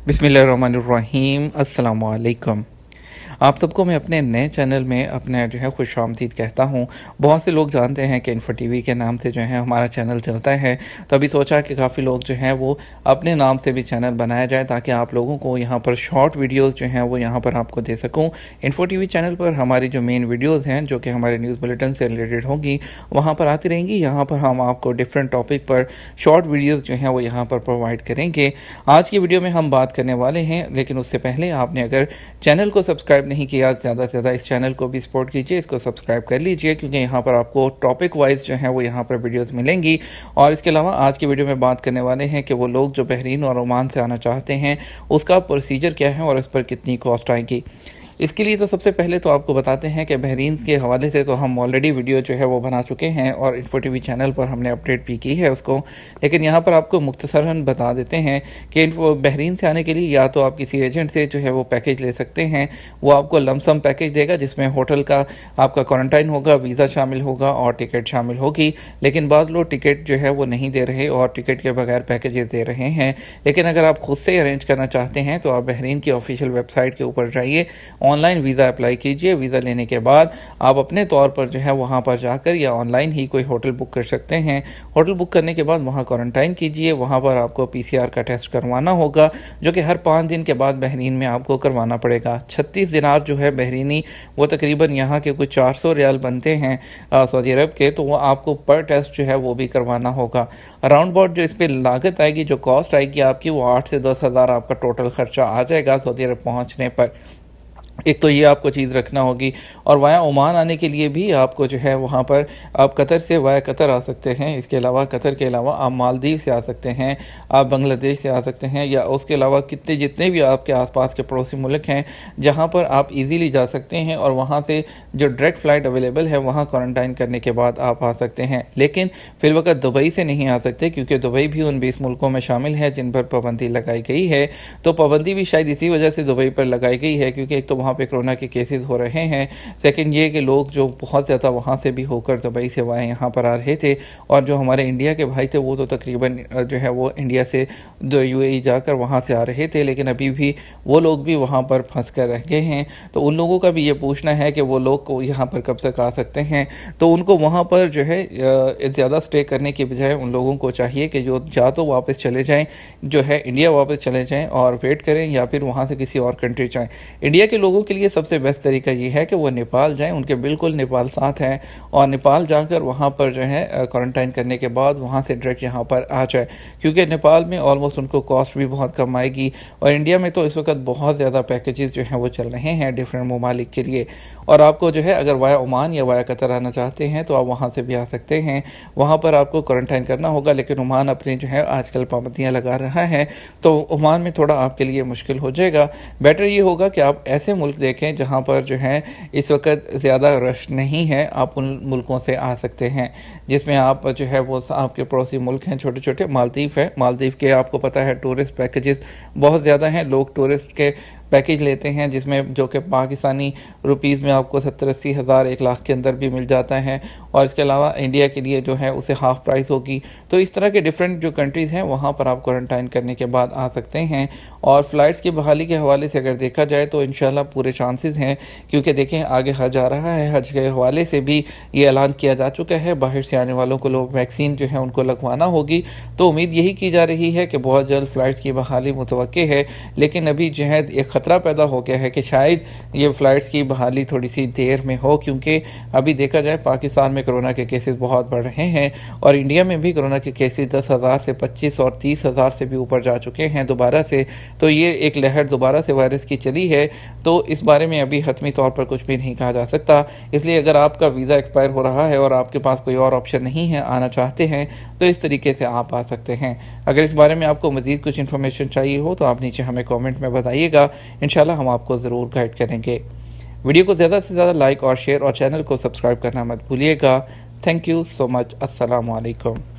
बिस्मिल्लाहिर्रहमानिर्रहीम। अस्सलाम वालेकुम। आप सबको मैं अपने नए चैनल में अपना जो है खुश आमदीद कहता हूँ। बहुत से लोग जानते हैं कि इन्फो टीवी के नाम से जो है हमारा चैनल चलता है, तो अभी सोचा कि काफ़ी लोग जो हैं वो अपने नाम से भी चैनल बनाया जाए ताकि आप लोगों को यहाँ पर शॉर्ट वीडियोस जो हैं वो यहाँ पर आपको दे सकूँ। इन्फो टीवी चैनल पर हमारी जो मेन वीडियोज़ हैं जो कि हमारे न्यूज़ बुलेटिन से रिलेटेड होंगी वहाँ पर आती रहेंगी। यहाँ पर हम आपको डिफरेंट टॉपिक पर शॉर्ट वीडियोज़ जो हैं वो यहाँ पर प्रोवाइड करेंगे। आज की वीडियो में हम बात करने वाले हैं, लेकिन उससे पहले आपने अगर चैनल को सब्सक्राइब नहीं किया, ज़्यादा से ज़्यादा इस चैनल को भी सपोर्ट कीजिए, इसको सब्सक्राइब कर लीजिए, क्योंकि यहाँ पर आपको टॉपिक वाइज जो है वो यहाँ पर वीडियोस मिलेंगी। और इसके अलावा आज की वीडियो में बात करने वाले हैं कि वो लोग जो बहरीन और ओमान से आना चाहते हैं उसका प्रोसीजर क्या है और इस पर कितनी कॉस्ट आएगी। इसके लिए तो सबसे पहले तो आपको बताते हैं कि बहरीन के हवाले से तो हम ऑलरेडी वीडियो जो है वो बना चुके हैं और इन्फो टीवी चैनल पर हमने अपडेट भी की है उसको, लेकिन यहाँ पर आपको मुख्तसरन बता देते हैं कि बहरीन से आने के लिए या तो आप किसी एजेंट से जो है वो पैकेज ले सकते हैं। वो आपको लमसम पैकेज देगा जिसमें होटल का आपका क्वारंटाइन होगा, वीज़ा शामिल होगा और टिकट शामिल होगी। लेकिन बाद लोग टिकट जो है वो नहीं दे रहे और टिकट के बगैर पैकेजेस दे रहे हैं। लेकिन अगर आप खुद से अरेंज करना चाहते हैं तो आप बहरीन की ऑफिशियल वेबसाइट के ऊपर जाइए, ऑनलाइन वीज़ा अप्लाई कीजिए। वीज़ा लेने के बाद आप अपने तौर पर जो है वहाँ पर जाकर या ऑनलाइन ही कोई होटल बुक कर सकते हैं। होटल बुक करने के बाद वहाँ क्वारंटाइन कीजिए। वहाँ पर आपको पीसीआर का टेस्ट करवाना होगा जो कि हर 5 दिन के बाद बहरीन में आपको करवाना पड़ेगा। 36 दिनार जो है बहरीनी वो तकरीबन यहाँ के कुछ 400 रियाल बनते हैं सऊदी अरब के, तो वो आपको पर टेस्ट जो है वो भी करवाना होगा। अराउंड अबाउट जो इस पर लागत आएगी, जो कॉस्ट आएगी आपकी, वो 8 से 10 हज़ार आपका टोटल खर्चा आ जाएगा सऊदी अरब पहुँचने पर। एक तो ये आपको चीज़ रखना होगी। और वाया ओमान आने के लिए भी आपको जो है वहाँ पर आप कतर से वाया कतर आ सकते हैं। इसके अलावा कतर के अलावा आप मालदीव से आ सकते हैं, आप बांग्लादेश से आ सकते हैं, या उसके अलावा जितने भी आपके आसपास के पड़ोसी मुल्क हैं जहाँ पर आप इजीली जा सकते हैं और वहाँ से जो डायरेक्ट फ़्लाइट अवेलेबल है वहाँ क्वारंटाइन करने के बाद आप आ सकते हैं। लेकिन फिर वक्त दुबई से नहीं आ सकते क्योंकि दुबई भी उन 20 मुल्कों में शामिल है जिन पर पाबंदी लगाई गई है। तो पाबंदी भी शायद इसी वजह से दुबई पर लगाई गई है क्योंकि एक तो वहाँ पे कोरोना के केसेस हो रहे हैं, सेकंड ये कि लोग जो बहुत ज़्यादा वहाँ से भी होकर दुबई से वहाँ यहाँ पर आ रहे थे, और जो हमारे इंडिया के भाई थे वो तो तकरीबन जो है वो इंडिया से यूएई जाकर वहाँ से आ रहे थे, लेकिन अभी भी वो लोग भी वहाँ पर फंस कर रह गए हैं। तो उन लोगों का भी ये पूछना है कि वो लोग को यहाँ पर कब तक आ सकते हैं। तो उनको वहाँ पर जो है ज़्यादा स्टे करने की बजाय उन लोगों को चाहिए कि जो या तो वापस चले जाएँ, जो है इंडिया वापस चले जाएँ और वेट करें, या फिर वहाँ से किसी और कंट्री जाएँ। इंडिया के लोगों के लिए सबसे बेस्ट तरीका ये है कि वो नेपाल जाएं, उनके बिल्कुल नेपाल साथ हैं, और नेपाल जाकर वहाँ पर जो है क्वारंटाइन करने के बाद वहाँ से डायरेक्ट यहाँ पर आ जाए, क्योंकि नेपाल में ऑलमोस्ट उनको कॉस्ट भी बहुत कम आएगी। और इंडिया में तो इस वक्त बहुत ज़्यादा पैकेजेस जो हैं वो चल रहे हैं डिफरेंट ममालिक के लिए। और आपको जो है अगर वाया ओमान या वाया कतर आना चाहते हैं तो आप वहाँ से भी आ सकते हैं। वहाँ पर आपको क्वारंटाइन करना होगा, लेकिन ओमान अपने जो है आजकल पाबंदियाँ लगा रहा है, तो ओमान में थोड़ा आपके लिए मुश्किल हो जाएगा। बेटर ये होगा कि आप ऐसे मुल्क देखें जहाँ पर जो है इस वक्त ज़्यादा रश नहीं है। आप उन मुल्कों से आ सकते हैं जिसमें आप जो है वो आपके पड़ोसी मुल्क हैं छोटे छोटे। मालदीव है, मालदीव के आपको पता है टूरिस्ट पैकेजेस बहुत ज़्यादा हैं। लोग टूरिस्ट के पैकेज लेते हैं जिसमें जो कि पाकिस्तानी रुपीज़ में आपको 70-80 हज़ार 1 लाख के अंदर भी मिल जाता है, और इसके अलावा इंडिया के लिए जो है उसे हाफ़ प्राइस होगी। तो इस तरह के डिफरेंट जो कंट्रीज़ हैं वहाँ पर आप क्वारंटाइन करने के बाद आ सकते हैं। और फ़्लाइट्स की बहाली के हवाले से अगर देखा जाए तो इंशाल्लाह पूरे चांसेस हैं, क्योंकि देखें आगे हज आ रहा है। हज के हवाले से भी ये ऐलान किया जा चुका है, बाहर से आने वालों को लोग वैक्सीन जो है उनको लगवाना होगी। तो उम्मीद यही की जा रही है कि बहुत जल्द फ़्लाइट्स की बहाली मुतवक्के है, लेकिन अभी जो है एक ख़तरा पैदा हो गया है कि शायद ये फ़्लाइट्स की बहाली थोड़ी सी देर में हो, क्योंकि अभी देखा जाए पाकिस्तान में कोरोना के केसेस बहुत बढ़ रहे हैं और इंडिया में भी कोरोना के केसेस 10,000 से 25 और 30,000 से भी ऊपर जा चुके हैं दोबारा से। तो ये एक लहर दोबारा से वायरस की चली है। तो इस बारे में अभी हतमी तौर पर कुछ भी नहीं कहा जा सकता। इसलिए अगर आपका वीज़ा एक्सपायर हो रहा है और आपके पास कोई और ऑप्शन नहीं है, आना चाहते हैं, तो इस तरीके से आप आ सकते हैं। अगर इस बारे में आपको मज़ीद कुछ इन्फॉर्मेशन चाहिए हो तो आप नीचे हमें कमेंट में बताइएगा, इंशाल्लाह हम आपको ज़रूर गाइड करेंगे। वीडियो को ज़्यादा से ज़्यादा लाइक और शेयर और चैनल को सब्सक्राइब करना मत भूलिएगा। Thank you so much. अस्सलाम वालेकुम।